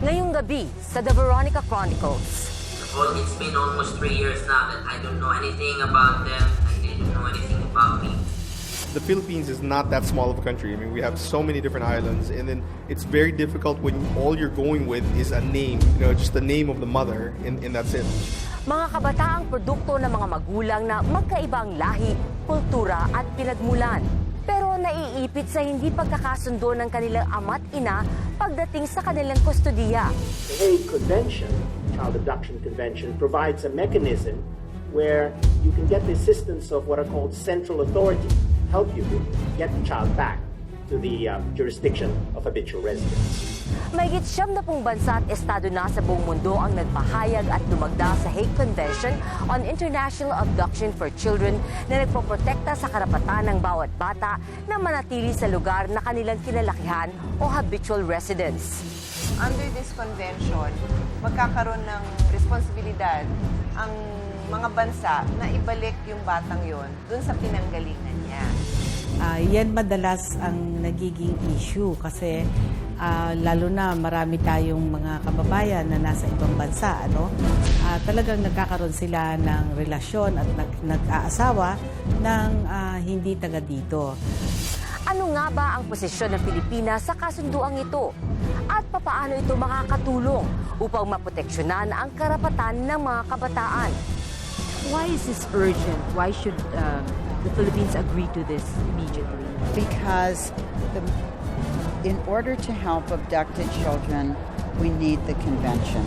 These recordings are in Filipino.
Ngayong gabi sa The Veronica Chronicles. Well, it's been almost 3 years now that I don't know anything about them and they don't know anything about me. The Philippines is not that small of a country. I mean, we have so many different islands, and then it's very difficult when all you're going with is a name, just the name of the mother, and that's it. Mga kabataang produkto ng mga magulang na magkaibang lahi, kultura at pinagmulan. Pero naiipit sa hindi pagkakasundo ng kanilang ama't ina pagdating sa kanilang kustodiya. The Hague Convention, Child Abduction Convention, provides a mechanism where you can get the assistance of what are called central authority, help you to get the child back to the jurisdiction of habitual residence. Mahigit 70 bansa at estado na sa buong mundo ang nagpahayag at lumagda sa Hague Convention on International Abduction for Children na nagpoprotekta sa karapatan ng bawat bata na manatili sa lugar na kanilang kinalakihan o habitual residence. Under this convention, magkakaroon ng responsibilidad ang mga bansa na ibalik yung batang yon dun sa pinanggalingan niya. Yan madalas ang nagiging issue kasi lalo na marami tayong mga kababayan na nasa ibang bansa. Talagang nagkakaroon sila ng relasyon at nag-aasawa ng hindi taga dito. Ano nga ba ang posisyon ng Pilipinas sa kasunduang ito? At papaano ito makakatulong upang maproteksyonan ang karapatan ng mga kabataan? Why is this urgent? Why should the Philippines agree to this immediately? Because in order to help abducted children, we need the convention.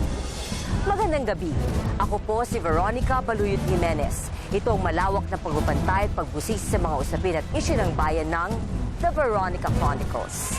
Magandang gabi. Ako po si Veronica Baluyot Jimenez. Ito ang malawak na pagbabantay at pagbusisi sa mga usapin at isyu ng bayan ng The Veronica Chronicles.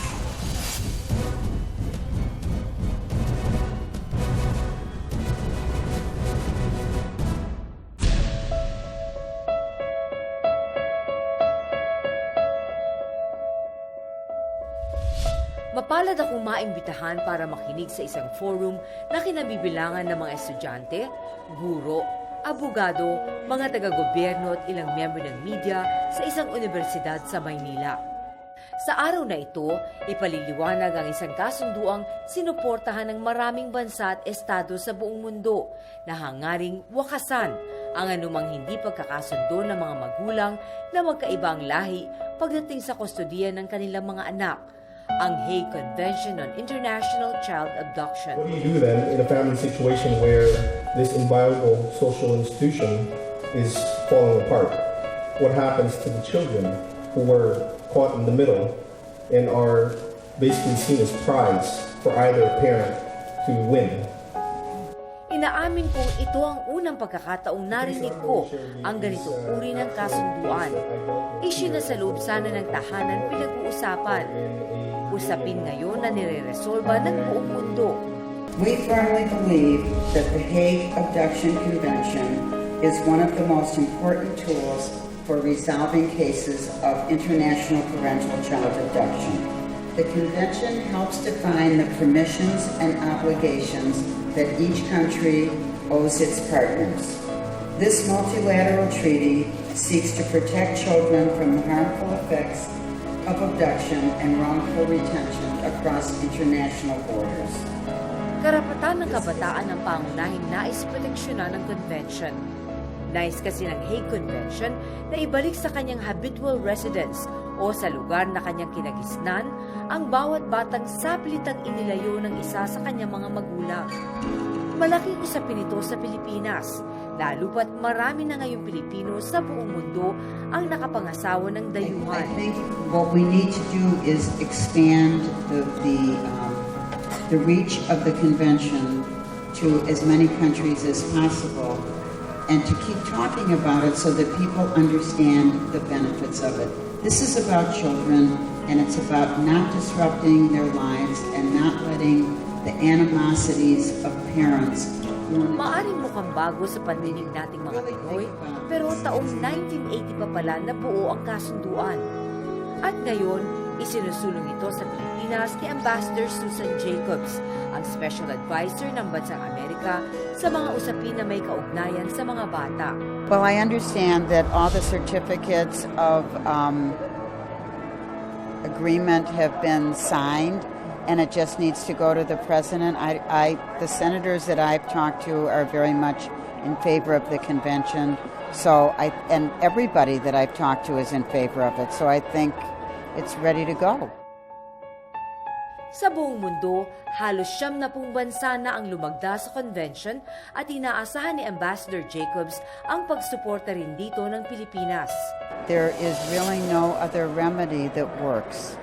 Mapalad akong maimbitahan para makinig sa isang forum na kinabibilangan ng mga estudyante, guro, abogado, mga taga-gobyerno at ilang miyembro ng media sa isang universidad sa Maynila. Sa araw na ito, ipaliliwanag ang isang kasunduang sinuportahan ng maraming bansa at estado sa buong mundo na hangaring wakasan ang anumang hindi pagkakasundo ng mga magulang na magkaibang lahi pagdating sa kustodiya ng kanilang mga anak, ang Hague Convention on International Child Abduction. What do you do then in a family situation where this inviolable social institution is falling apart? What happens to the children who were caught in the middle and are basically seen as prize for either parent to win? Inaamin kong ito ang unang pagkakataong narinig ko ang ganitong uri ng kasunduan. Isyu na sa loob sana ng tahanan pinag-uusapan. Usapin ngayon na nire-resolba ng buong mundo. We firmly believe that the Hague Abduction Convention is one of the most important tools for resolving cases of international parental child abduction. The convention helps define the permissions and obligations that each country owes its partners. This multilateral treaty seeks to protect children from the harmful effects of abduction and wrongful retention across international borders. Karapatan ng kabataan ang pangunahing nais proteksyonan ng convention. Nais kasi ng Hague Convention na ibalik sa kanyang habitual residence o sa lugar na kanyang kinagisnan ang bawat batang sapilitang inilayo ng isa sa kanyang mga magulang. Malaking usapin ito sa Pilipinas, lalo pat marami na ngayong Pilipino sa buong mundo ang nakapangasawa ng dayuhan. I think what we need to do is expand the reach of the convention to as many countries as possible and to keep talking about it so that people understand the benefits of it. This is about children, and it's about not disrupting their lives and not letting the animosities of parents. Maaring mukhang bago sa pandinig nating mga Pinoy, pero taong 1980 pa pala nabuo ang kasunduan. At ngayon, isinusulong ito sa Pilipinas ni Ambassador Susan Jacobs, ang Special Advisor ng Bansang Amerika sa mga usapin na may kaugnayan sa mga bata. Well, I understand that all the certificates of agreement have been signed, and it just needs to go to the president. The senators that I've talked to are very much in favor of the convention. And everybody that I've talked to is in favor of it. So I think it's ready to go. Sa buong mundo, halos 70 bansa na ang lumagda sa convention at inaasahan ni Ambassador Jacobs ang pagsuporta rin dito ng Pilipinas. There is really no other remedy that works.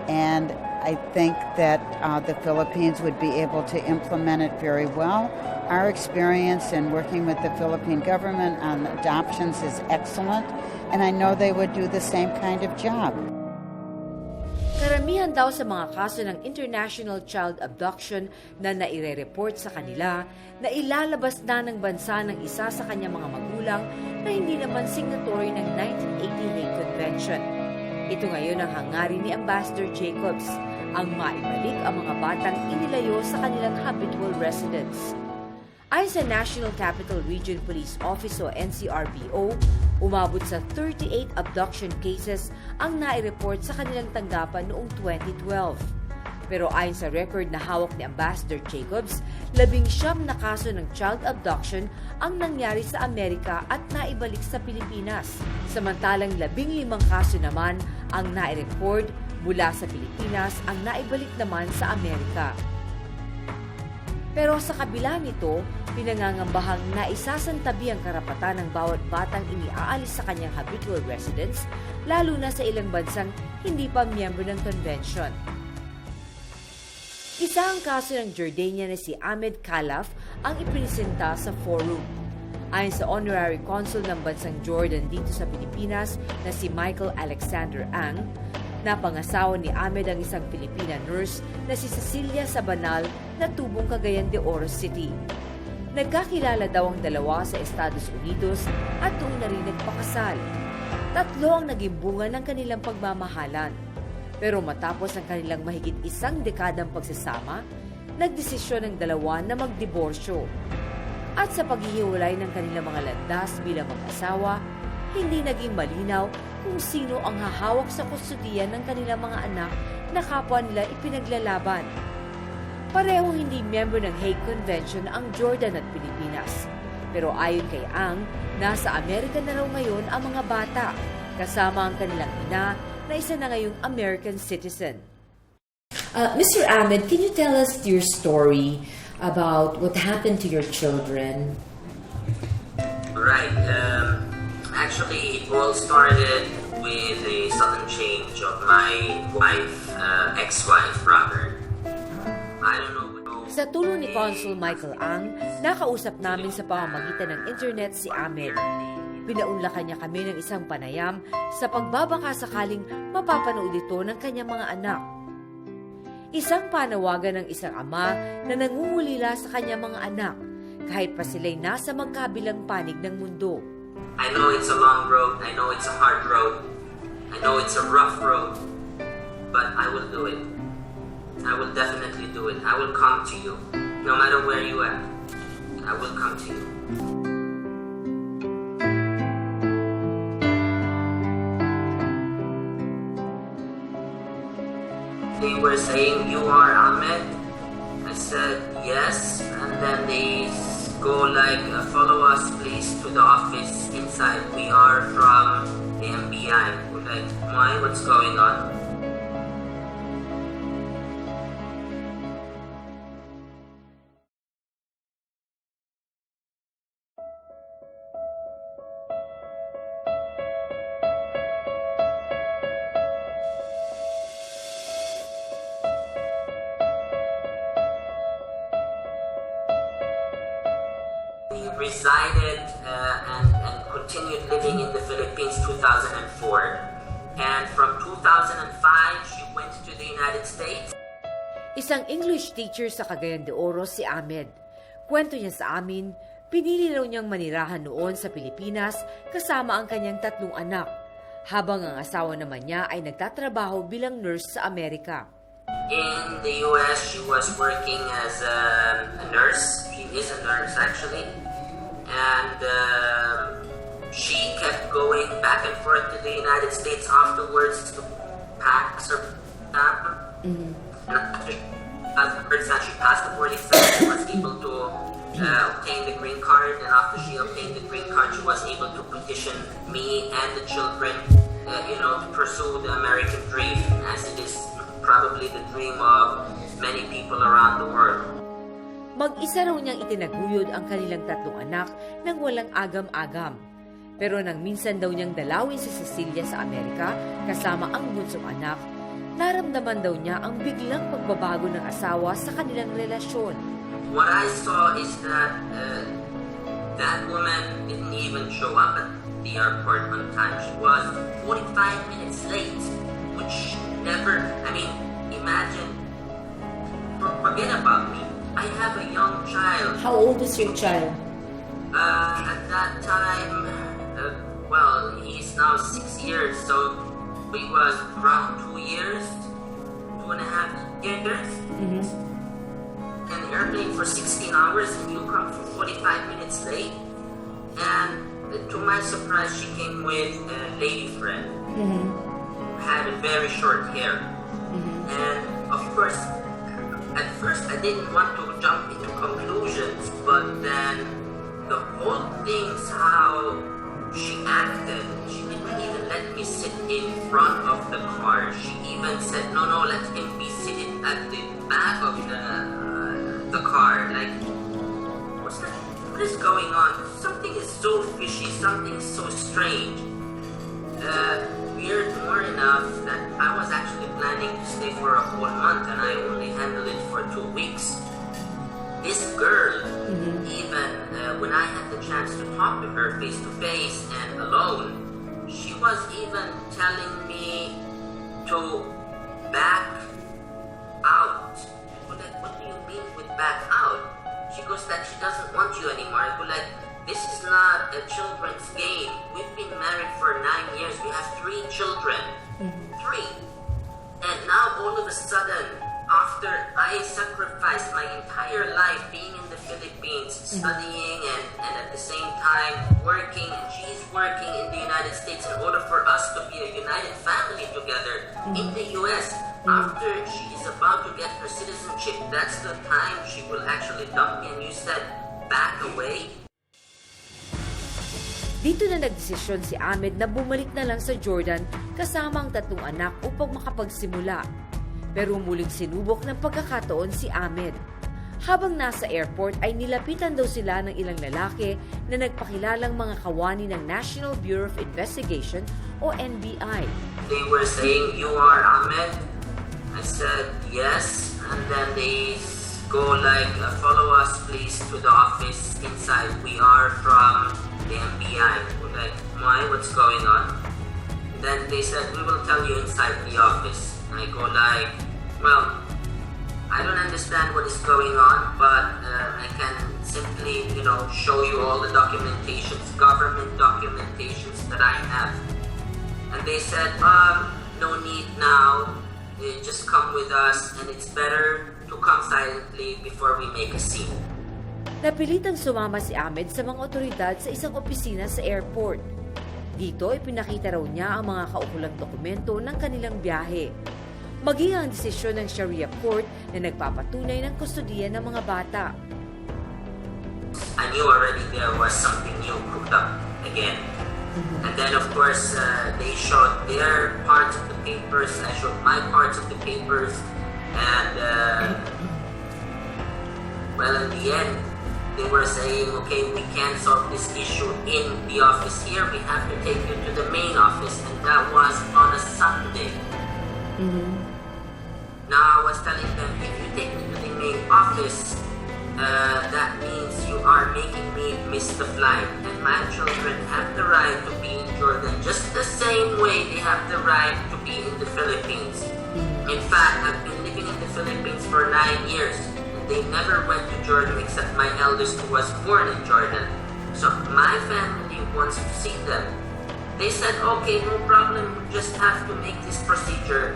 And I think that the Philippines would be able to implement it very well. Our experience in working with the Philippine government on adoptions is excellent, and I know they would do the same kind of job. Karamihan daw sa mga kaso ng international child abduction na naire-report sa kanila na ilalabas na ng bansa ng isa sa kanyang mga magulang na hindi naman signatory ng 1980 Hague Convention. Ito ngayon ang hangarin ni Ambassador Jacobs, ang maibalik ang mga batang inilayo sa kanilang habitual residence. Ayon sa National Capital Region Police Office o NCRPO, umabot sa 38 abduction cases ang nai-report sa kanilang tanggapan noong 2012. Pero ayon sa record na hawak ni Ambassador Jacobs, 19 na kaso ng child abduction ang nangyari sa Amerika at naibalik sa Pilipinas. Samantalang 15 kaso naman ang nai-report mula sa Pilipinas ang naibalik naman sa Amerika. Pero sa kabila nito, pinangangambahang naisasantabi ang karapatan ng bawat batang iniaalis sa kanyang habitual residence, lalo na sa ilang bansang hindi pa miyembro ng convention. Isa ang kaso ng Jordania na si Ahmed Khalaf ang ipinisenta sa forum. Ayon sa Honorary Consul ng bansang Jordan dito sa Pilipinas na si Michael Alexander Ang, napangasawa ni Ahmed ang isang Filipina nurse na si Cecilia Sabanal na tubong Cagayan de Oro City. Nagkakilala daw ang dalawa sa Estados Unidos at doon na rin nagpakasal. 3 ang naging bunga ng kanilang pagmamahalan. Pero matapos ang kanilang mahigit 1 dekadang pagsasama, nagdesisyon ng dalawa na magdiborsyo. At sa paghihiwalay ng kanilang mga landas bilang mag-asawa, hindi naging malinaw kung sino ang hahawak sa kustudiya ng kanilang mga anak na kapwa nila ipinaglalaban. Parehong hindi miyembro ng Hague Convention ang Jordan at Pilipinas. Pero ayon kay Ang, nasa Amerika na raw ngayon ang mga bata, kasama ang kanilang ina na isa na ngayong American citizen. Mr. Ahmed, can you tell us your story about what happened to your children? Right. Actually, it all started with a sudden change of my wife, ex-wife, rather. I don't know. Sa tulong ni Consul Michael Ang, nakausap namin sa pamamagitan ng internet si Ahmed. Pinaunlakan niya kami ng isang panayam sa pagbabaka sakaling mapapanood ito ng kanyang mga anak. Isang panawagan ng isang ama na nangungulila sa kanyang mga anak kahit pa sila'y nasa magkabilang panig ng mundo. I know it's a long road, I know it's a hard road, I know it's a rough road, but I will do it. I will definitely do it. I will come to you. No matter where you are, I will come to you. They were saying, "You are Ahmed?" I said, "Yes." And then they go like, "Follow us please to the office inside. We are from the NBI." We're like, "Why? What's going on?" We resided and continued living in the Philippines 2004. And from 2005, she went to the United States. Isang English teacher sa Cagayan de Oro si Ahmed. Kwento niya sa amin, pinili raw niyang manirahan noon sa Pilipinas kasama ang kanyang 3 anak, habang ang asawa naman niya ay nagtatrabaho bilang nurse sa Amerika. In the US, she was working as a nurse. She is a nurse, actually. And she kept going back and forth to the United States afterwards to pack her She passed the boarding exam. She was able to obtain the green card, and after she obtained the green card, she was able to petition me and the children, to pursue the American dream, as it is probably the dream of many people around the world. Mag-isa raw niyang itinaguyod ang kanilang 3 anak nang walang agam-agam. Pero nang minsan daw niyang dalawin si Cecilia sa Amerika kasama ang bunsong anak, naramdaman daw niya ang biglang pagbabago ng asawa sa kanilang relasyon. What I saw is that that woman didn't even show up at the airport on time. She was 45 minutes late, which never, imagine, forget about me. I have a young child. How old is your child? At that time, he's now 6 years, so he was around 2 years, 2.5 years. An airplane for 16 hours and you come for 45 minutes late. And to my surprise, she came with a lady friend who had very short hair. And of course, at first I didn't want to jump into conclusions, but then the whole thing's how she acted. She didn't even let me sit in front of the car. She even said, no, let him be seated at the back of the car. Like, what is going on? Something is so fishy, something is so strange. Weird more enough that I was actually planning to stay for a whole month and I only handled it for 2 weeks. This girl, even when I had the chance to talk to her face to face and alone, she was even telling me to back out. What do you mean with back out? She goes that she doesn't want you anymore. I go like, this is not a children's game. We've been married for 9 years. We have 3 children. 3. And now all of a sudden, after I sacrificed my entire life being in the Philippines, studying and at the same time working, and she's working in the United States in order for us to be a united family together in the US, after she is about to get her citizenship, that's the time she will actually dump me, and you said, back away? Dito na nagdesisyon si Ahmed na bumalik na lang sa Jordan kasama ang 3 anak upang makapagsimula. Pero muling sinubok ng pagkakataon si Ahmed. Habang nasa airport ay nilapitan daw sila ng ilang lalaki na nagpakilalang mga kawani ng National Bureau of Investigation o NBI. They were saying, "You are Ahmed?" I said, "Yes." And then they go like, "Follow us please to the office inside. We are from the NBI." We're like, "Why? What's going on?" And then they said, "We will tell you inside the office." I go like, well, I don't understand what is going on, but I can simply, show you all the documentations, government documentations that I have. And they said, no need now, just come with us, and it's better to come silently before we make a scene. Napilitang sumama si Ahmed sa mga otoridad sa isang opisina sa airport. Dito, ipinakita raw niya ang mga kaukulang dokumento ng kanilang biyahe. Maging ang desisyon ng Sharia Court na nagpapatunay ng kustodiya ng mga bata. I knew already there was something new cooked up again. And then of course, they showed their parts of the papers, I showed my parts of the papers, and in the end, they were saying, okay, we can't solve this issue in the office here, we have to take you to the main office, and that was on a Sunday. Now I was telling them, if you take me to the main office, that means you are making me miss the flight, and my children have the right to be in Jordan just the same way they have the right to be in the Philippines. In fact, I've been living in the Philippines for 9 years, and they never went to Jordan except my eldest who was born in Jordan. So my family wants to see them. They said, okay, no problem, we just have to make this procedure.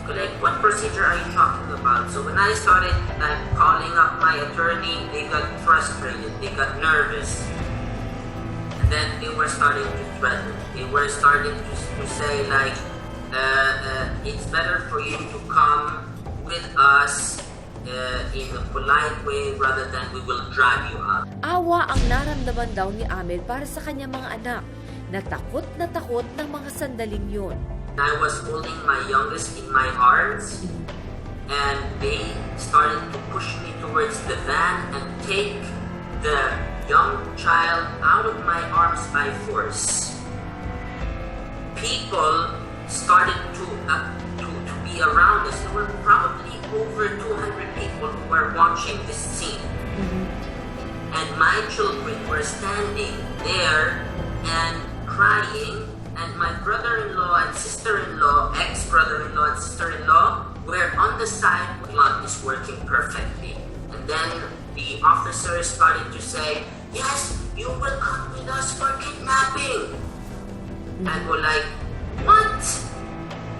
Like, what procedure are you talking about? So when I started calling up my attorney, they got frustrated, they got nervous. And then they were starting to threaten. They were starting to say like, it's better for you to come with us in a polite way rather than we will drive you out. Awa ang naramdaman daw ni Ahmed para sa kanyang mga anak na takot ng mga sandaling yun. I was holding my youngest in my arms and they started to push me towards the van and take the young child out of my arms by force. People started to be around us. There were probably over 200 people who were watching this scene. And my children were standing there and crying, and my brother-in-law and sister-in-law, ex-brother-in-law and sister-in-law, were on the side. Blood is working perfectly. And then the officers started to say, yes, you will come with us for kidnapping. And we're like, what?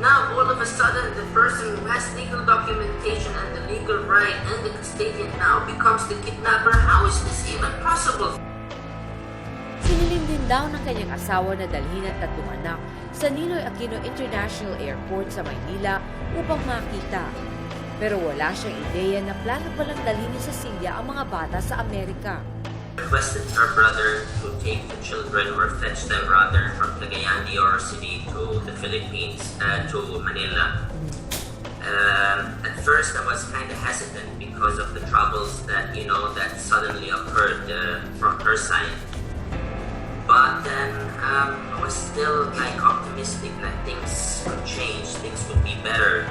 Now all of a sudden the person who has legal documentation and the legal right and the custodian now becomes the kidnapper. How is this even possible? Siniling din daw ng kanyang asawa na dalhin ang 3 anak sa Ninoy Aquino International Airport sa Maynila upang makita. Pero wala siyang ideya na plano palang dalhin ni Cecilia ang mga bata sa Amerika. Requested our brother to take the children or fetch them rather from Cagayan de Oro City to the Philippines, to Manila. At first I was kind of hesitant because of the troubles that that suddenly occurred from her side. But then I was still like optimistic that things would change, things would be better.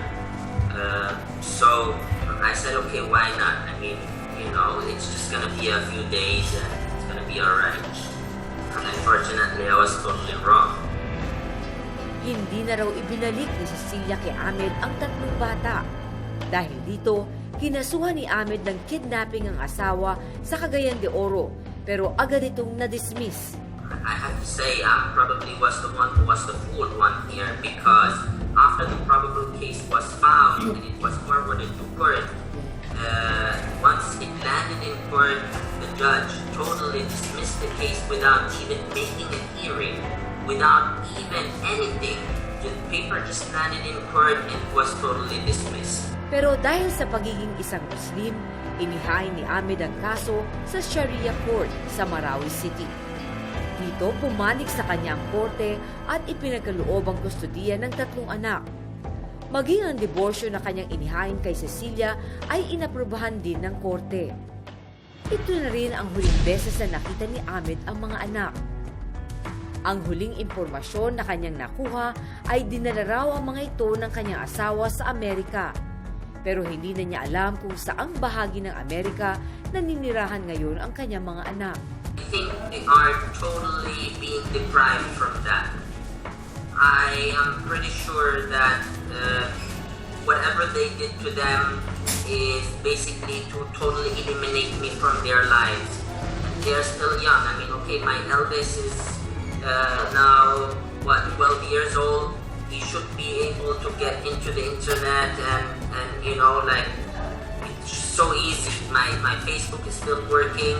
So I said, okay, why not? I mean, it's just gonna be a few days and it's gonna be alright. And unfortunately, I was totally wrong. Hindi na raw ibinalik ni Cecilia kay Ahmed ang 3 bata. Dahil dito, kinasuhan ni Ahmed ng kidnapping ang asawa sa Cagayan de Oro, pero agad itong na-dismiss. I have to say, I probably was the one who was the fool one here because after the probable case was found and it was forwarded to court, once it landed in court, the judge totally dismissed the case without even making a hearing, without even anything. The paper just landed in court and was totally dismissed. Pero dahil sa pagiging isang Muslim, inihain ni Ahmed ang kaso sa Sharia Court sa Marawi City. Dito, pumanig sa kanyang korte at ipinagkaloob ang kustodiya ng 3 anak. Maging ang diborsyo na kanyang inihain kay Cecilia ay inaprubahan din ng korte. Ito na rin ang huling beses na nakita ni Ahmed ang mga anak. Ang huling impormasyon na kanyang nakuha ay dinala raw ang mga ito ng kanyang asawa sa Amerika. Pero hindi na niya alam kung saang bahagi ng Amerika naninirahan ngayon ang kanyang mga anak. I think they are totally being deprived from that. I am pretty sure that whatever they did to them is basically to totally eliminate me from their lives. They are still young. I mean, okay, my eldest is now, 12 years old. He should be able to get into the internet and it's so easy. My Facebook is still working.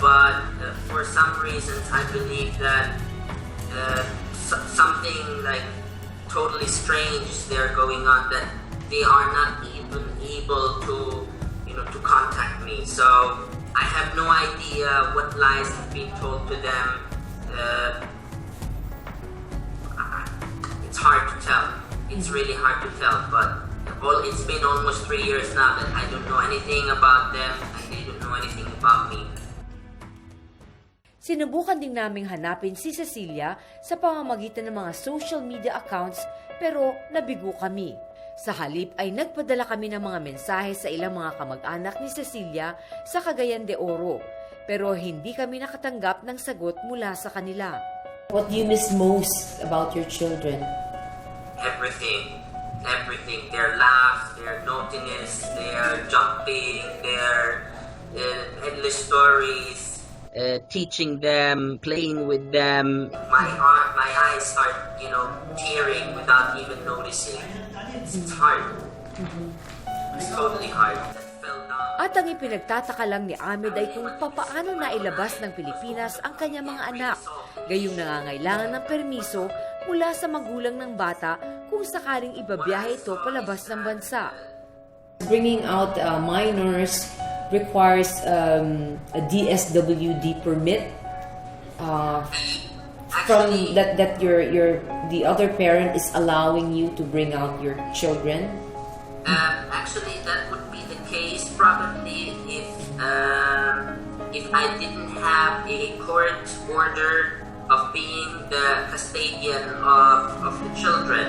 But for some reasons, I believe that something like totally strange is there going on, that they are not even able to contact me. So I have no idea what lies have been told to them. It's hard to tell. It's really hard to tell. But it's been almost 3 years now that I don't know anything about them and they don't know anything about me. Sinubukan din naming hanapin si Cecilia sa pamamagitan ng mga social media accounts pero nabigo kami. Sa halip ay nagpadala kami ng mga mensahe sa ilang mga kamag-anak ni Cecilia sa Cagayan de Oro pero hindi kami nakatanggap ng sagot mula sa kanila. What do you miss most about your children? Everything. Their laughs, their naughtiness, their jumping, their endless stories. Teaching them, playing with them. My eyes start, tearing without even noticing. It's hard. It's totally hard. At ang ipinagtataka lang ni Ahmed ay kung papaano nailabas ng Pilipinas ang kanyang mga anak, gayong nangangailangan ng permiso mula sa magulang ng bata kung sakaling ibabiyahe ito palabas ng bansa. Bringing out minors requires a DSWD permit from that your the other parent is allowing you to bring out your children. Actually, that would be the case probably if I didn't have a court order of being the custodian of the children.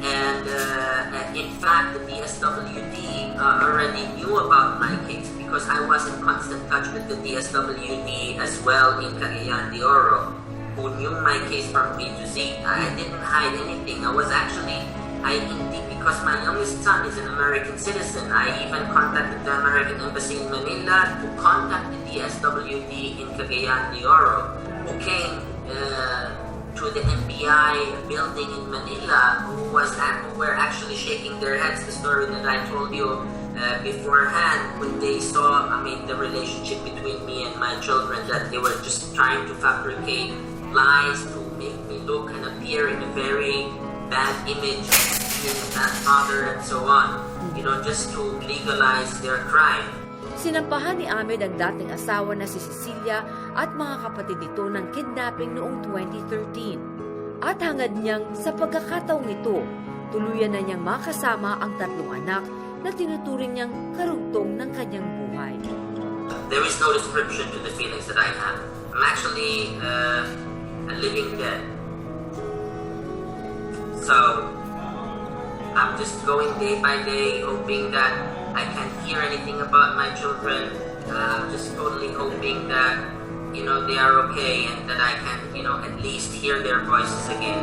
And in fact, the DSWD already knew about my case because I was in constant touch with the DSWD as well in Cagayan de Oro, who knew my case from A to Z. I didn't hide anything. Because my youngest son is an American citizen, I even contacted the American Embassy in Manila to contact the DSWD in Cagayan de Oro, who came to the NBI building in Manila, who were actually shaking their heads, the story that I told you beforehand, when they saw, the relationship between me and my children, that they were just trying to fabricate lies to make me look and appear in a very bad image, being a bad father and so on, just to legalize their crime. Sinampahan ni Ahmed ang dating asawa na si Cecilia at mga kapatid nito ng kidnapping noong 2013. At hangad niyang sa pagkakataong ito, tuluyan na niyang makasama ang 3 anak na tinuturing niyang karugtong ng kanyang buhay. There is no description to the feelings that I have. I'm actually a living dead. So, I'm just going day by day, hoping that I can't hear anything about my children. I'm just totally hoping that, they are okay and that I can, at least hear their voices again.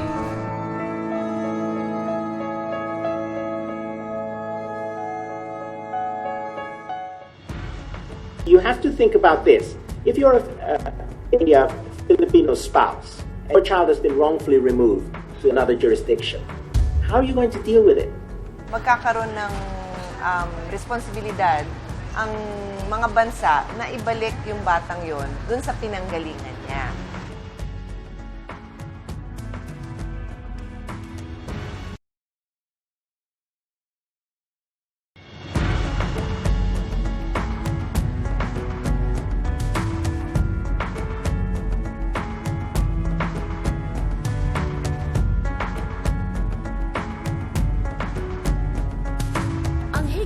You have to think about this. If you're a Filipino spouse and your child has been wrongfully removed to another jurisdiction, how are you going to deal with it? Magkakaroon ng responsibilidad ang mga bansa na ibalik yung batang yon dun sa pinanggalingan niya.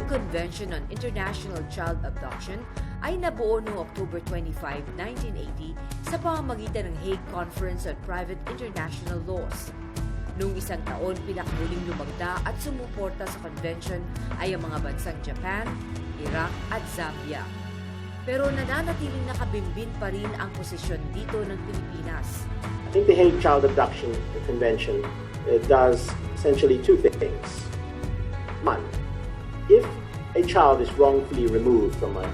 Convention on International Child Abduction ay nabuo noong October 25, 1980 sa pamamagitan ng Hague Conference on Private International Laws. Noong isang taon, pinakahuling lumagda at sumuporta sa convention ay ang mga bansang Japan, Iraq at Zambia. Pero nananatiling nakabimbin pa rin ang posisyon dito ng Pilipinas. I think the Hague Child Abduction Convention does essentially 2 things. 1, if a child is wrongfully removed from a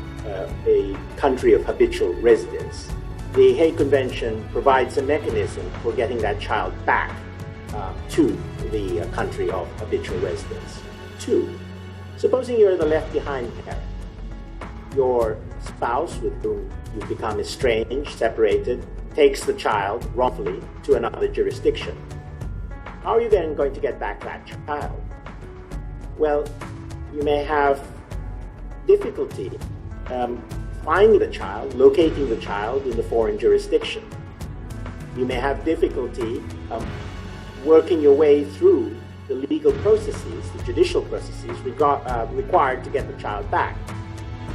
country of habitual residence, the Hague Convention provides a mechanism for getting that child back to the country of habitual residence. 2, supposing you're the left-behind parent, your spouse with whom you've become estranged, separated, takes the child wrongfully to another jurisdiction. How are you then going to get back that child? Well, you may have difficulty finding the child, locating the child in the foreign jurisdiction. You may have difficulty working your way through the legal processes, the judicial processes required to get the child back.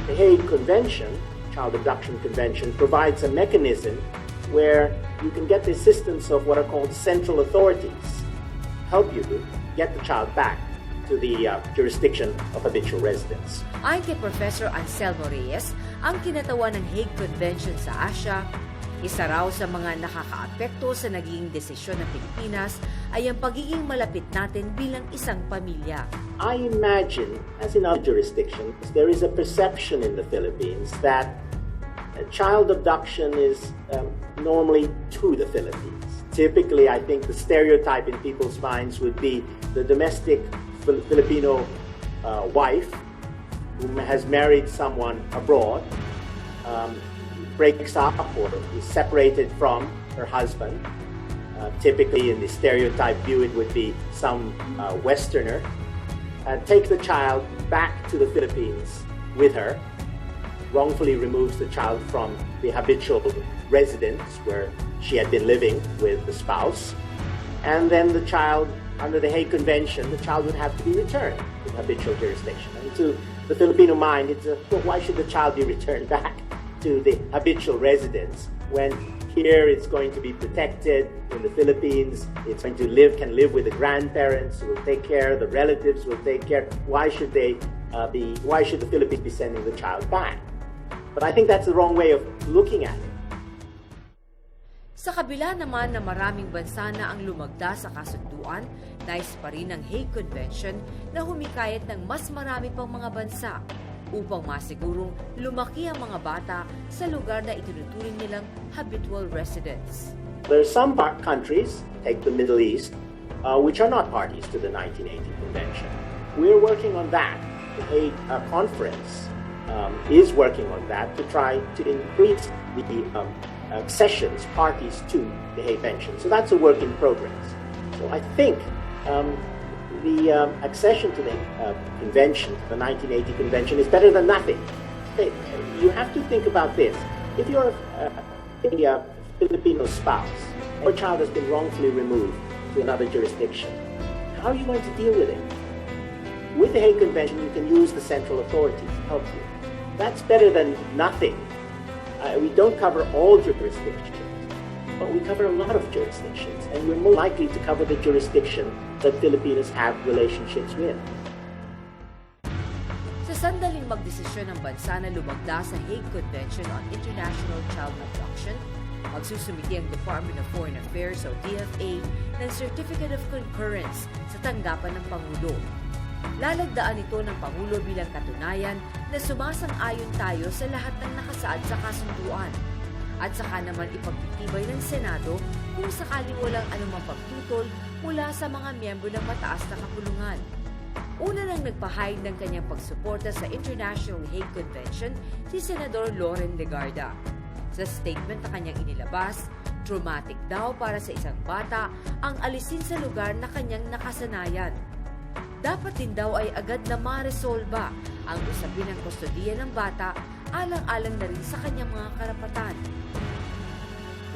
The Hague Convention, Child Abduction Convention, provides a mechanism where you can get the assistance of what are called central authorities, help you get the child back to the jurisdiction of habitual residence. Ayon kay Professor Anselmo Reyes, ang kinatawan ng Hague Convention sa Asia, isa raw sa mga nakakaapekto sa naging desisyon ng Pilipinas ay ang pagiging malapit natin bilang isang pamilya. I imagine, as in other jurisdictions, there is a perception in the Philippines that child abduction is normally to the Philippines. Typically, I think the stereotype in people's minds would be the domestic Filipino wife who has married someone abroad, breaks up or is separated from her husband. Typically, in the stereotype view, it would be some Westerner takes the child back to the Philippines with her, wrongfully removes the child from the habitual residence where she had been living with the spouse, and then the child, under the Hague Convention, the child would have to be returned to habitual jurisdiction. And to the Filipino mind, it's well, why should the child be returned back to the habitual residence when here it's going to be protected in the Philippines, it's going to can live with the grandparents who will take care, the relatives will take care. Why should the Philippines be sending the child back? But I think that's the wrong way of looking at it. Sa kabila naman na maraming bansa na ang lumagda sa kasunduan, nais pa rin ng Hague Convention na humikayat ng mas marami pang mga bansa upang masigurong lumaki ang mga bata sa lugar na itinuturing nilang habitual residence. There are some countries, take the Middle East, which are not parties to the 1980 Convention. We're working on that. The Hague Conference is working on that to try to increase the accessions parties to the Hague Convention. So that's a work in progress. So I think the accession to the convention, the 1980 convention, is better than nothing. You have to think about this. If you're a Filipino spouse, your child has been wrongfully removed to another jurisdiction, how are you going to deal with it? With the Hague Convention, you can use the central authority to help you. That's better than nothing. We don't cover all jurisdictions, but we cover a lot of jurisdictions, and we're more likely to cover the jurisdiction that Filipinos have relationships with. Sa sandaling magdesisyon ng bansa na lumagda sa Hague Convention on International Child Abduction, magsusumiti ang Department of Foreign Affairs o DFA ng Certificate of Concurrence sa tanggapan ng Pangulo. Lalagdaan ito ng Pangulo bilang katunayan na sumasang-ayon tayo sa lahat ng nakasaad sa kasunduan. At saka naman ipagtitibay ng Senado kung sakaling walang anumang pagtutol mula sa mga miyembro ng mataas na kapulungan. Una nang nagpahayag ng kanyang pagsuporta sa International Hague Convention si Senador Loren Legarda. Sa statement na kanyang inilabas, traumatic daw para sa isang bata ang alisin sa lugar na kanyang nakasanayan. Dapat din daw ay agad na maresolba ang usapin ng kustodiya ng bata alang-alang na rin sa kanyang mga karapatan.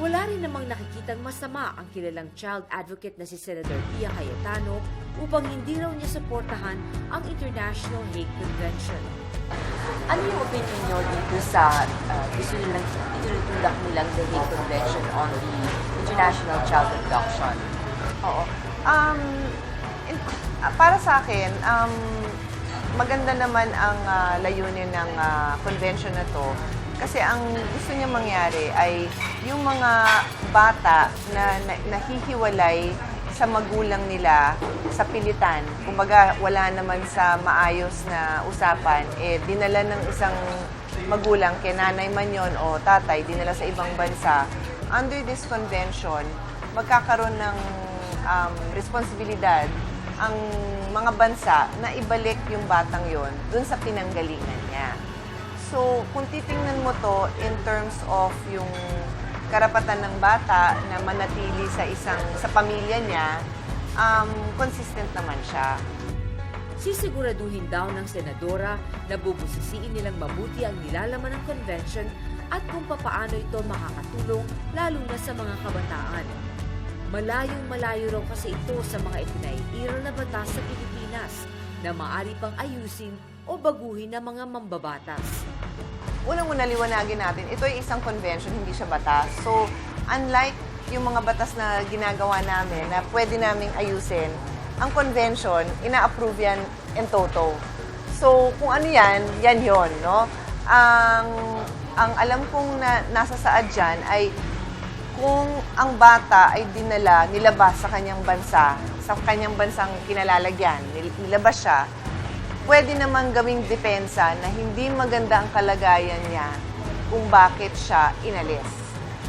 Wala rin namang nakikitang masama ang kilalang child advocate na si Senator Pia Cayetano upang hindi raw niya suportahan ang International Hague Convention. Ano yung opinion nyo dito sa gusto nilang itinutulak nilang the Hague Convention on the International Child Abduction? Oo. Para sa akin, maganda naman ang layunin ng convention na to. Kasi ang gusto niya mangyari ay yung mga bata na nahihiwalay sa magulang nila sa pilitan. Kumbaga, wala naman sa maayos na usapan, dinala ng isang magulang, kay nanay man yun o tatay, dinala sa ibang bansa. Under this convention, magkakaroon ng responsibilidad ang mga bansa na ibalik yung batang yon dun sa pinanggalingan niya. So, kung titingnan mo to in terms of yung karapatan ng bata na manatili sa pamilya niya, consistent naman siya. Sisiguraduhin daw ng senadora na bubusisiin nilang mabuti ang nilalaman ng convention at kung papaano ito makakatulong lalo na sa mga kabataan. Malayong-malayo raw kasi ito sa mga ipinaiiral na batas sa Pilipinas na maaari pang ayusin o baguhin ng mga mambabatas. Unang-una liwanagin natin, ito ay isang convention, hindi siya batas. So, unlike yung mga batas na ginagawa namin na pwede naming ayusin, ang convention, ina-approve yan in toto. So, kung ano yan, yan yun, no? Ang alam kong nasa saad dyan ay kung ang bata ay nilabas sa kanyang bansa, sa kanyang bansang kinalalagyan, nilabas siya, pwede naman gawing depensa na hindi maganda ang kalagayan niya kung bakit siya inalis.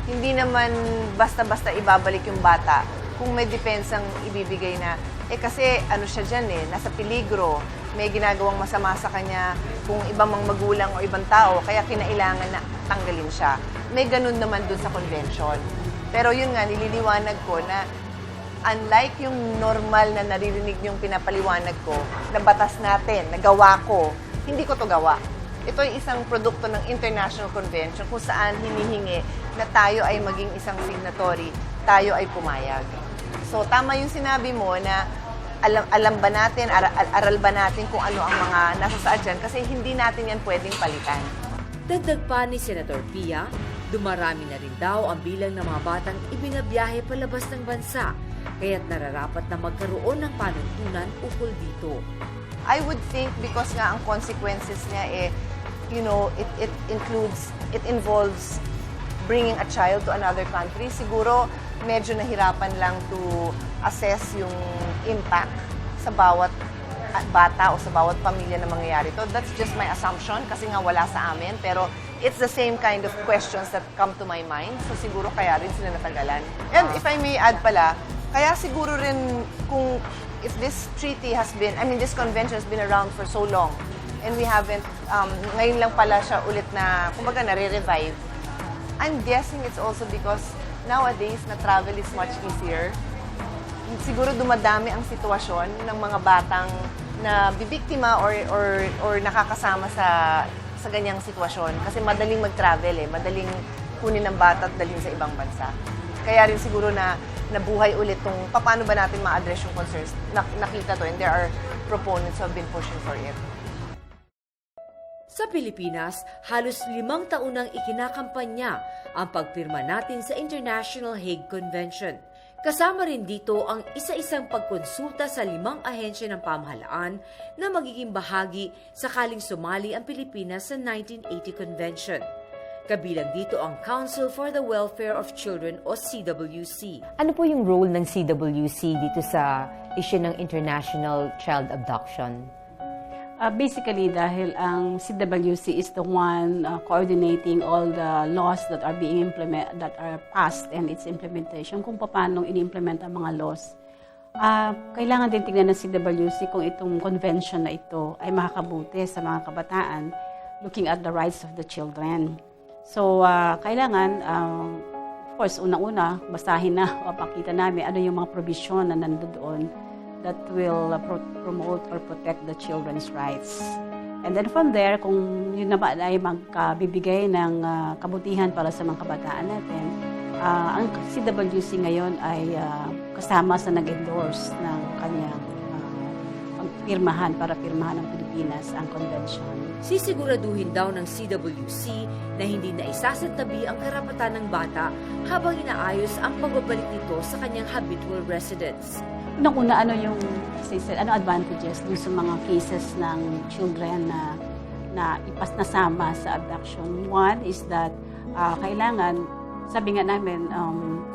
Hindi naman basta-basta ibabalik yung bata kung may depensang ibibigay na, kasi ano siya dyan nasa peligro, may ginagawang masama sa kanya kung ibang magulang o ibang tao, kaya kinailangan na tanggalin siya. May ganun naman dun sa convention. Pero yun nga, nililiwanag ko na unlike yung normal na naririnig yung pinapaliwanag ko, na batas natin, na gawa ko, hindi ko to gawa. Ito ay isang produkto ng International Convention kung saan hinihingi na tayo ay maging isang signatory, tayo ay pumayag. So, tama yung sinabi mo na alam ba natin, aral ba natin kung ano ang mga nasa saad dyan kasi hindi natin yan pwedeng palitan. Dagdag pa ni Senator Pia, dumarami na rin daw ang bilang ng mga batang ibinabiyahe palabas ng bansa, kaya't nararapat na magkaroon ng panuntunan ukol dito. I would think because nga ang consequences niya it involves bringing a child to another country, siguro medyo nahirapan lang to assess yung impact sa bawat bata o sa bawat pamilya na mangyayari to. That's just my assumption kasi nga wala sa amin. Pero it's the same kind of questions that come to my mind. So siguro kaya rin sila natagalan. And if I may add pala, kaya siguro rin kung if this treaty has been, this convention has been around for so long and we haven't, ngayon lang pala siya ulit na, kumbaga nare-revive. I'm guessing it's also because nowadays na travel is much easier. Siguro dumadami ang sitwasyon ng mga batang na bibiktima or nakakasama sa ganyang sitwasyon kasi madaling mag-travel madaling kunin ng bata at dalhin sa ibang bansa. Kaya rin siguro na nabuhay ulit tong paano ba natin ma-address yung concerns. Nakita to and there are proponents who have been pushing for it. Sa Pilipinas, halos 5 taon nang ikinakampanya ang pagpirma natin sa International Hague Convention. Kasama rin dito ang isa-isang pagkonsulta sa 5 ahensya ng pamahalaan na magiging bahagi sakaling sumali ang Pilipinas sa 1980 Convention. Kabilang dito ang Council for the Welfare of Children o CWC. Ano po yung role ng CWC dito sa issue ng international child abduction? Basically, dahil ang CWC is the one coordinating all the laws that are being that are passed and its implementation, kung paano ini-implement ang mga laws. Kailangan din tingnan ng CWC kung itong convention na ito ay makakabuti sa mga kabataan, looking at the rights of the children. So, kailangan, of course, unang-una, basahin na o pakita namin ano yung mga provision na nandoon that will promote or protect the children's rights. And then from there, kung yun naman ay magkabibigay ng kabutihan para sa mga kabataan natin, ang CWC ngayon ay kasama sa nag-endorse ng kanyang para pirmahan ng Pilipinas ang convention. Sisiguraduhin daw ng CWC na hindi na isasantabi ang karapatan ng bata habang inaayos ang pagbabalik nito sa kanyang habitual residence. Unang-una, ano advantages dun sa mga cases ng children na nasama sa abduction? One is that kailangan, sabi nga namin,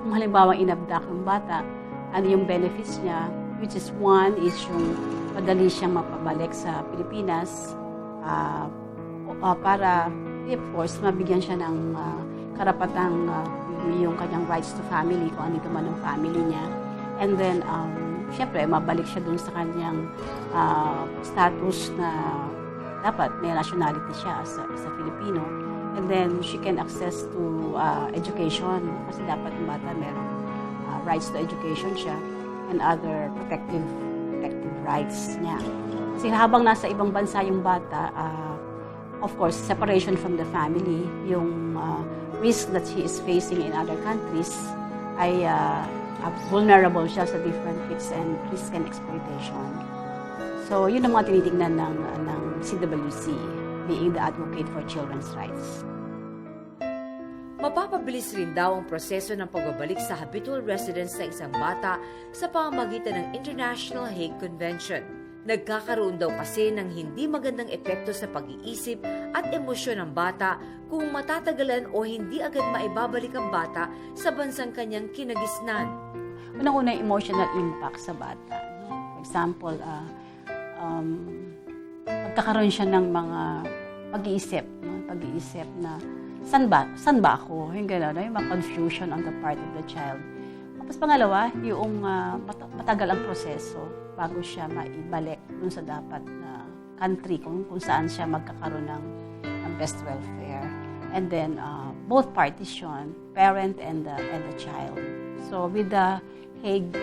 kung halimbawa inabduct yung bata, ano yung benefits niya, which is one is yung madali siyang mapabalik sa Pilipinas para, of course, mabigyan siya ng karapatang yung kanyang rights to family, kung ano man ang family niya. And then, syempre, mabalik siya dun sa kanyang status na dapat may nationality siya as a Filipino. And then, she can access to education kasi dapat yung bata merong rights to education siya and other protective rights niya. Kasi habang nasa ibang bansa yung bata, of course, separation from the family, yung risk that she is facing in other countries ay vulnerable siya sa different risks and exploitation. So, yun ang mga tinitingnan ng CWC, being the advocate for children's rights. Mapapabilis rin daw ang proseso ng pagbabalik sa habitual residence ng isang bata sa pamamagitan ng International Hague Convention. Nagkakaroon daw kasi ng hindi magandang epekto sa pag-iisip at emosyon ng bata kung matatagalan o hindi agad maibabalik ang bata sa bansang kanyang kinagisnan. Unang-una, emotional impact sa bata. For example, magkakaroon siya ng mga pag-iisip na saan ba ako? Yung gano'n, yung mga confusion on the part of the child. Tapos pangalawa, yung matagal ang proseso bago siya maibalik dun sa dapat na country kung saan siya magkakaroon ng best welfare. And then, both parties yun, parent and the child. So, with the Hague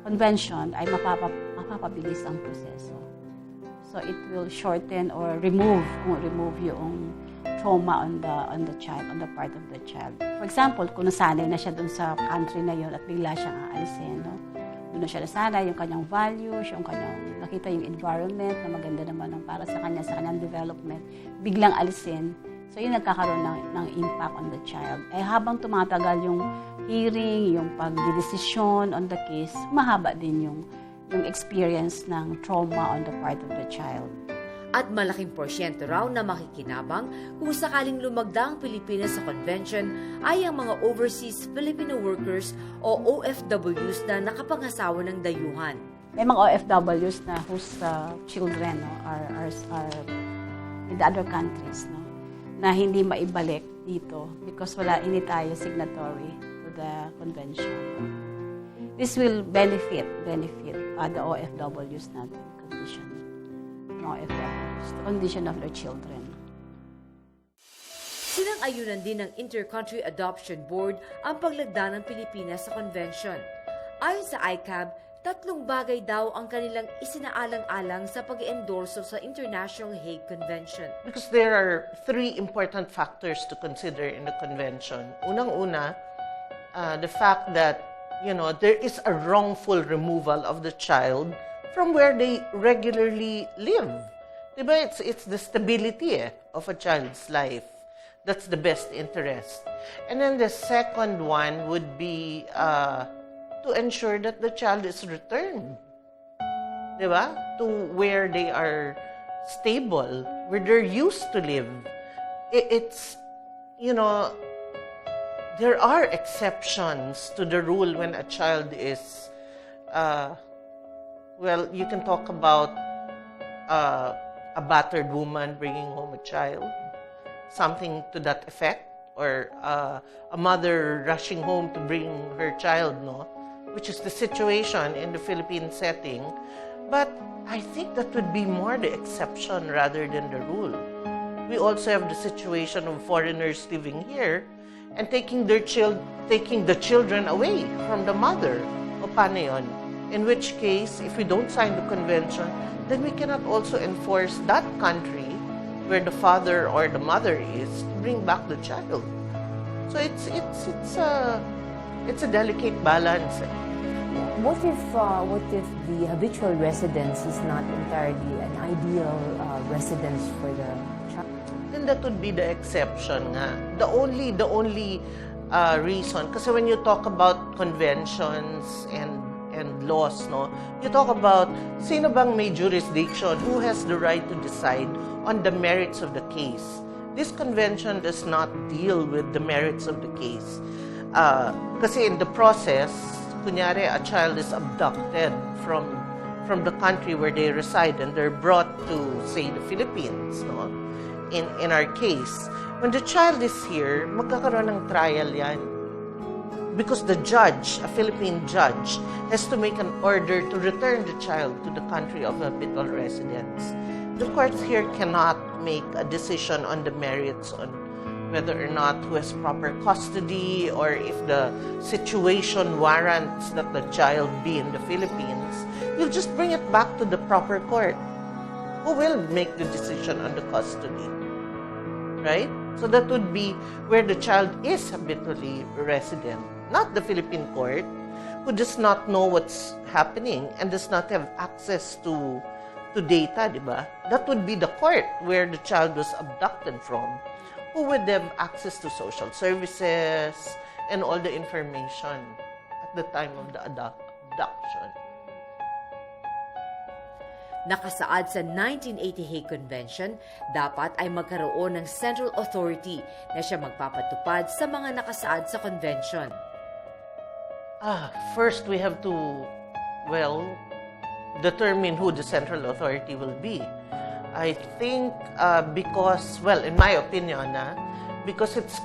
Convention ay mapapabilis ang proseso. So it will shorten or remove yung trauma on the child, on the part of the child. For example, kung nasanay na siya dun sa country na yon at bigla siyang aalisin, no? Doon na siya nasanay, yung kanyang values, yung kanyang nakita yung environment na maganda naman ang para sa kanyang development, biglang alisin. So yun nagkakaroon ng impact on the child. Habang tumatagal yung hearing, yung pagdidesisyon on the case, mahaba din yung experience ng trauma on the part of the child. At malaking porsyento raw na makikinabang kung sakaling lumagda ang Pilipinas sa convention ay ang mga overseas Filipino workers o OFWs na nakapangasawa ng dayuhan. May mga OFWs na whose children are in the other countries, no, na hindi maibalik dito because hindi tayo signatory to the convention. This will benefit the OFWs natin condition. OFWs, the condition of their children. Sinang-ayunan din ng Inter-Country Adoption Board ang paglagda ng Pilipinas sa convention. Ayon sa ICAB, 3 bagay daw ang kanilang isinaalang-alang sa pag-endorso sa International Hague Convention. Because there are 3 important factors to consider in the convention. Unang-una, the fact that, there is a wrongful removal of the child from where they regularly live. Diba? It's the stability of a child's life. That's the best interest. And then the second one would be to ensure that the child is returned. Diba? To where they are stable, where they're used to live. It's, there are exceptions to the rule when a child is you can talk about a battered woman bringing home a child, something to that effect, or a mother rushing home to bring her child, which is the situation in the Philippine setting. But I think that would be more the exception rather than the rule. We also have the situation of foreigners living here and taking the children away from the mother. O paano yun? In which case, if we don't sign the convention, then we cannot also enforce that country where the father or the mother is to bring back the child. So it's a delicate balance. What if the habitual residence is not entirely an ideal residence for the child? Then that would be the exception nga. The only reason, kasi when you talk about conventions and laws, you talk about sino bang may jurisdiction, who has the right to decide on the merits of the case. This convention does not deal with the merits of the case. Kasi in the process, kunyari, a child is abducted from the country where they reside and they're brought to, say, the Philippines, in our case. When the child is here, magkakaroon ng trial yan. Because the judge, a Philippine judge, has to make an order to return the child to the country of habitual residence. The courts here cannot make a decision on the merits on whether or not who has proper custody or if the situation warrants that the child be in the Philippines. You'll just bring it back to the proper court, who will make the decision on the custody. Right? So that would be where the child is habitually resident. Not the Philippine court, who does not know what's happening and does not have access to data, diba? That would be the court where the child was abducted from, who would have access to social services and all the information at the time of the abduction. Nakasaad sa 1980 Hague Convention, dapat ay magkaroon ng central authority na siya magpapatupad sa mga nakasaad sa convention. First, we have to, determine who the central authority will be. I think because, in my opinion, because it's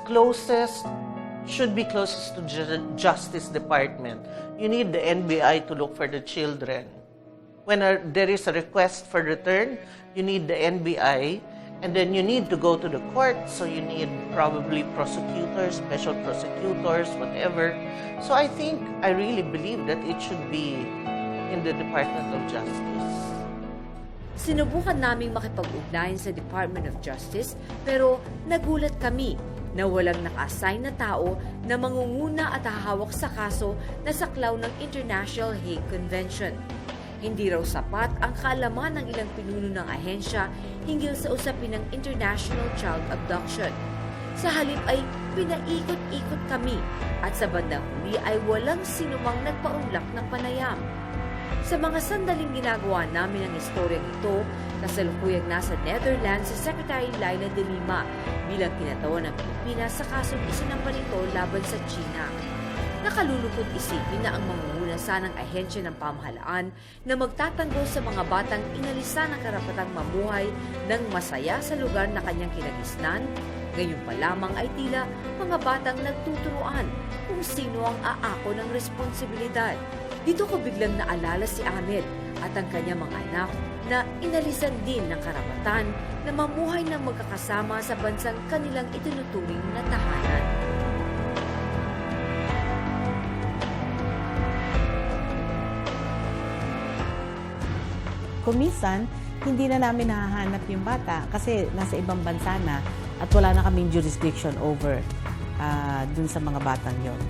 should be closest to the Justice Department. You need the NBI to look for the children. When there is a request for return, you need the NBI And then you need to go to the court, so you need probably prosecutors, special prosecutors, whatever. So I really believe that it should be in the Department of Justice. Sinubukan naming makipag-ugnayan sa Department of Justice pero nagulat kami na walang naka-assign na tao na mangunguna at hahawak sa kaso na saklaw ng International Hague Convention. Hindi raw sapat ang kaalaman ng ilang pinuno ng ahensya hinggil sa usapin ng international child abduction. Sa halip ay pinaikot-ikot kami at sa bandang huli ay walang sinumang nagpaunlak ng panayam. Sa mga sandaling ginagawa namin ang istoryang ito, kasalukuyang nasa Netherlands si Secretary Laila de Lima bilang kinatawan ng Pilipinas sa kasong isinampa nito laban sa China. Nakalulungkot isipin na ang mangunguna sanang ahensya ng pamahalaan na magtatanggol sa mga batang inalisa ng karapatang mamuhay ng masaya sa lugar na kanyang kinagisnan, ngayon pa lamang ay tila mga batang nagtuturuan kung sino ang aako ng responsibilidad. Dito ko biglang naalala si Ahmed at ang kanyang mga anak na inalisan din ng karapatan na mamuhay ng magkakasama sa bansang kanilang itinuturing na tahanan. Kumisan, hindi na namin nahahanap yung bata kasi nasa ibang bansa na at wala na kaming jurisdiction over dun sa mga batang yon.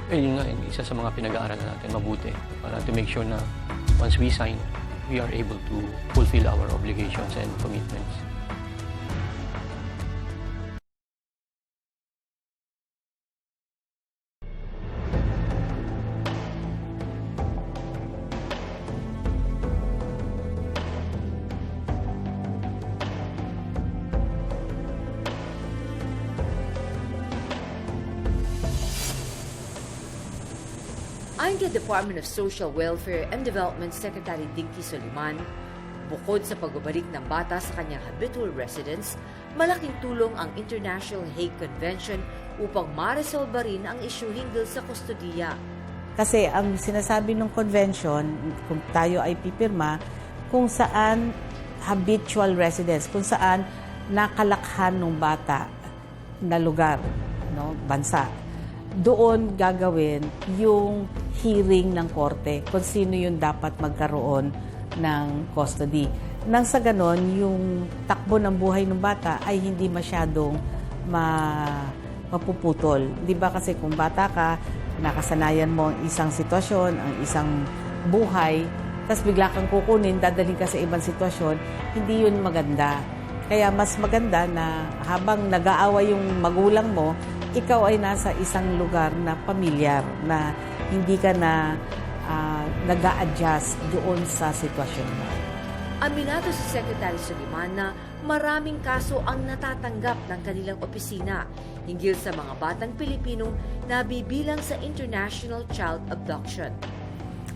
Yun nga, isa sa mga pinag-aaralan natin mabuti para to make sure na once we sign, we are able to fulfill our obligations and commitments. Ayon kay Department of Social Welfare and Development Secretary Dinky Soliman, bukod sa pagbabalik ng bata sa kanyang habitual residence, malaking tulong ang International Hague Convention upang maresolba rin ang isyu hinggil sa kustodiya. Kasi ang sinasabi ng convention, kung tayo ay pipirma, kung saan habitual residence, kung saan nakalakhan ng bata na lugar, bansa. Doon gagawin yung hearing ng korte kung sino yung dapat magkaroon ng custody. Nang sa ganon, yung takbo ng buhay ng bata ay hindi masyadong mapuputol. Di ba kasi kung bata ka, nakasanayan mo ang isang sitwasyon, ang isang buhay, tapos bigla kang kukunin, dadalhin ka sa ibang sitwasyon, hindi yun maganda. Kaya mas maganda na habang nag-aaway yung magulang mo, ikaw ay nasa isang lugar na pamilyar, na hindi ka na nag-a-adjust doon sa sitwasyon mo. Aminado si Secretary Soliman na maraming kaso ang natatanggap ng kanilang opisina hinggil sa mga batang Pilipinong nabibilang sa international child abduction.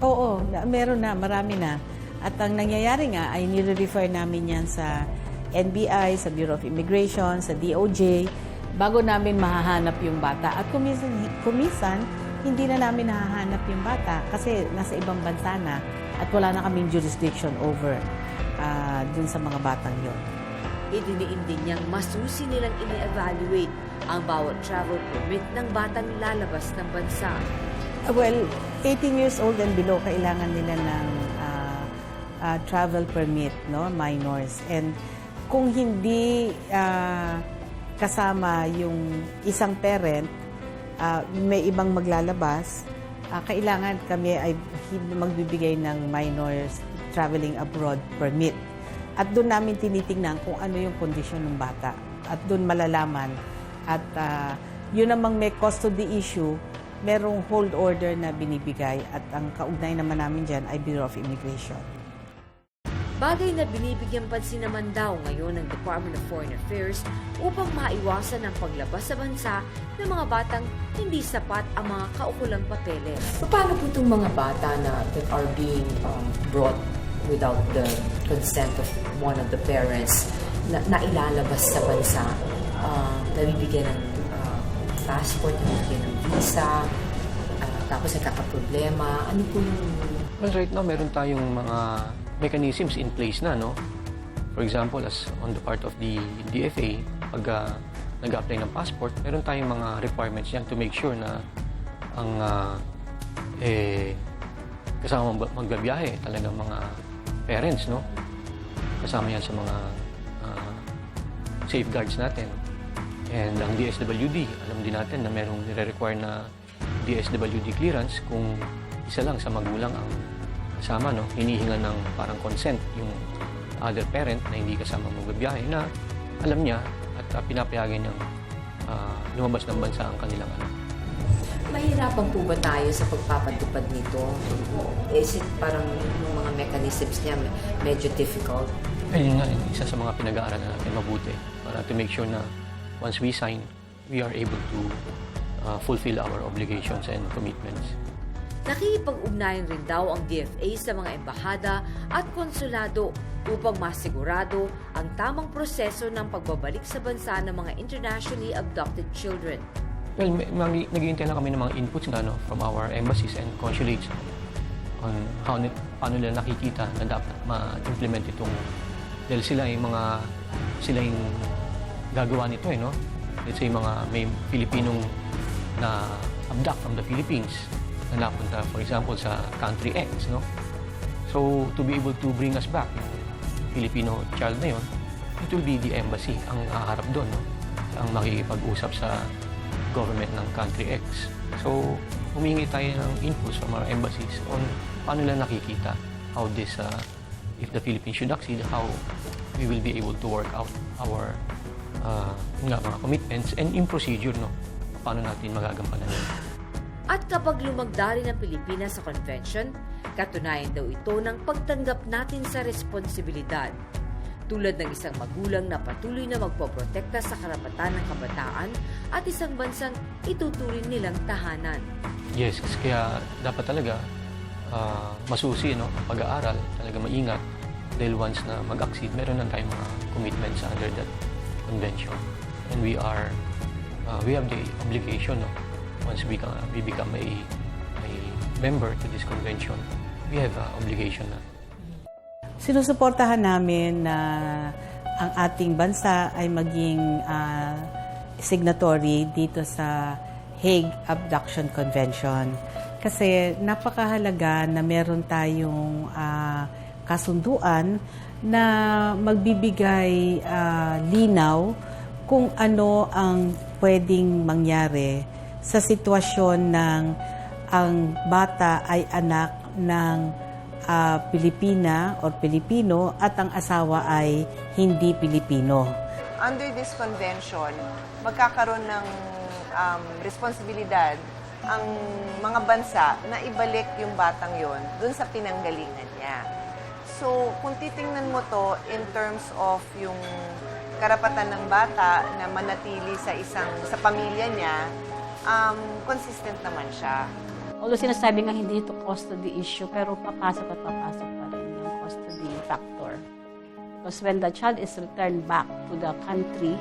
Oo, meron na, marami na. At ang nangyayari nga ay nire-refer namin yan sa NBI, sa Bureau of Immigration, sa DOJ, bago namin mahahanap yung bata. At kumisan, hindi na namin nahahanap yung bata kasi nasa ibang bansa na at wala na kaming jurisdiction over dun sa mga batang yon. Idiniin din niyang masusi nilang ini-evaluate ang bawat travel permit ng batang lalabas ng bansa. Well, 18 years old and below, kailangan nila ng travel permit, minors. And kung hindi kasama yung isang parent, may ibang maglalabas, kailangan kami ay magbibigay ng minors traveling abroad permit. At doon namin tinitingnan kung ano yung kondisyon ng bata. At doon malalaman. At yun namang may custody issue, merong hold order na binibigay. At ang kaugnay naman namin dyan ay Bureau of Immigration. Bagay na binibigyan pansin naman daw ngayon ng Department of Foreign Affairs upang maiwasan ang paglabas sa bansa ng mga batang hindi sapat ang mga kaukulang papeles. Paano po itong mga bata that are being brought without the consent of one of the parents na ilalabas sa bansa, nabibigyan ng passport, nabibigyan ng visa, tapos nagkakaproblema? Ano po yung... Well, right now, meron tayong mga mechanisms in place na, For example, as on the part of the DFA, pag nag-apply ng passport, meron tayong mga requirements yan to make sure na ang kasama magbabiyahe talagang mga parents, no? Kasama yan sa mga safeguards natin. And ang DSWD, alam din natin na merong nire-require na DSWD clearance kung isa lang sa magulang ang kasama, no? Hinihinga ng parang consent yung other parent na hindi kasama magbabiyahe na alam niya at pinapayagan niyang lumabas ng bansa ang kanilang anak. Mahirapan po ba tayo sa pagpapatupad nito? Is it parang yung mga mechanisms niya medyo difficult? Ayun nga, isa sa mga pinag-aaralan natin mabuti para to make sure na once we sign, we are able to fulfill our obligations and commitments. Nakikipag-ugnayan rin daw ang DFA sa mga embahada at konsulado upang masigurado ang tamang proseso ng pagbabalik sa bansa ng mga internationally abducted children. Well, nag-iintay na kami ng mga inputs from our embassies and consulates on paano nila nakikita na dapat ma-implement itong dahil sila yung gagawa nito, no? Let's say may Pilipinong na abduct from the Philippines na napunta, for example, sa country X, no? So, to be able to bring us back, yung Filipino child na yun, it will be the embassy ang haharap doon, no? Ang makikipag-usap sa government ng country X. So, humingi tayo ng inputs from our embassies on paano nila nakikita how this, if the Philippines should succeed, how we will be able to work out our mga commitments and in procedure, no? Paano natin magagampanan yun. At kapag lumagda rin ang Pilipinas sa convention, katunayan daw ito ng pagtanggap natin sa responsibilidad. Tulad ng isang magulang na patuloy na magpoprotekta sa karapatan ng kabataan at isang bansang ituturing nilang tahanan. Yes, kaya dapat talaga masusi, no? Ang pag-aaral, talaga maingat. Dahil once na mag-accede, meron na tayong mga commitments under that convention. And we have the obligation, no? Once we become a member to this convention, we have an obligation na. Sinusuportahan namin na ang ating bansa ay maging signatory dito sa Hague Abduction Convention. Kasi napakahalaga na meron tayong kasunduan na magbibigay linaw kung ano ang pwedeng mangyari sa sitwasyon ng ang bata ay anak ng Pilipina or Pilipino at ang asawa ay hindi Pilipino. Under this convention, magkakaroon ng responsibilidad ang mga bansa na ibalik yung batang yon dun sa pinanggalingan niya. So, kung titingnan mo to in terms of yung karapatan ng bata na manatili sa pamilya niya, consistent naman siya. Although sinasabi nga hindi ito custody issue, pero papasok pa rin yung custody factor. Because when the child is returned back to the country,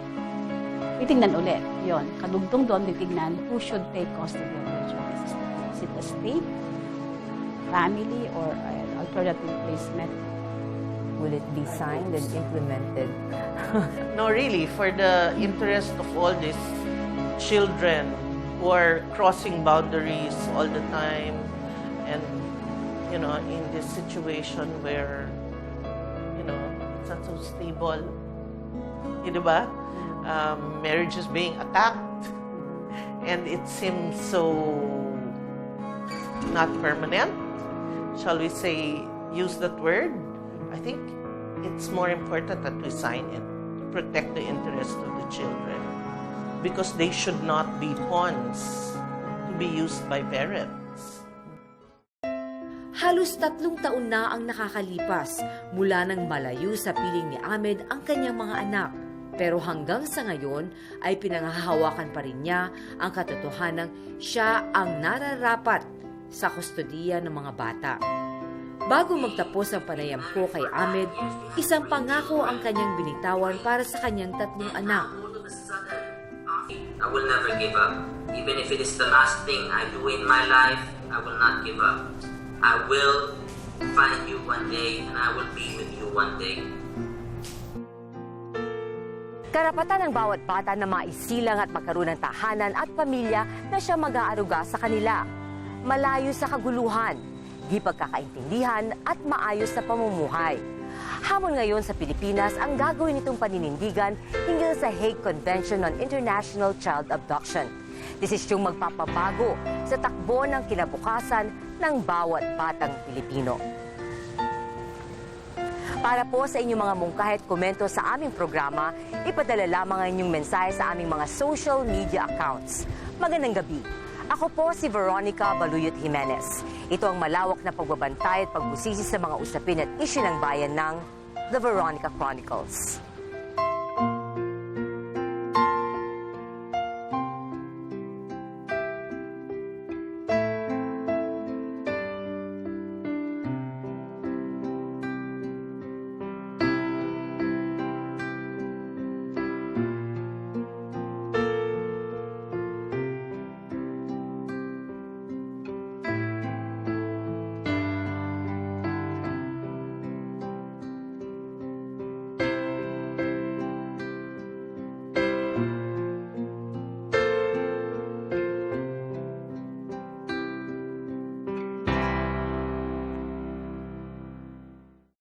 titignan ulit. Yon, kadugtong doon, titignan who should take custody of the child. Is it the state, family, or an alternative placement? Will it be signed and implemented? No, really, for the interest of all these children who are crossing boundaries all the time and, in this situation where, it's not so stable. Diba? Marriage is being attacked and it seems so not permanent. Shall we say, use that word? I think it's more important that we sign it to protect the interest of the children because they should not be pawns to be used by parents. Halos 3 taon na ang nakakalipas mula nang malayo sa piling ni Ahmed ang kanyang mga anak. Pero hanggang sa ngayon ay pinanghahawakan pa rin niya ang katotohanang siya ang nararapat sa kustodiya ng mga bata. Bago magtapos ang panayam ko kay Ahmed, isang pangako ang kanyang binitawan para sa kanyang 3 anak. I will never give up. Even if it is the last thing I do in my life, I will not give up. I will find you one day and I will be with you one day. Karapatan ng bawat bata na maisilang at magkaroon ng tahanan at pamilya na siya mag-aaruga sa kanila. Malayo sa kaguluhan, di pagkakaintindihan at maayos na pamumuhay. Hamon ngayon sa Pilipinas ang gagawin nitong paninindigan hinggil sa Hague Convention on International Child Abduction. Desisyong magpapabago sa takbo ng kinabukasan ng bawat batang Pilipino. Para po sa inyong mga mungkahi at komento sa aming programa, ipadala lamang ang inyong mensahe sa aming mga social media accounts. Magandang gabi. Ako po si Veronica Baluyot Jimenez. Ito ang malawak na pagbabantay at pagbusisi sa mga usapin at isyu ng bayan ng The Veronica Chronicles.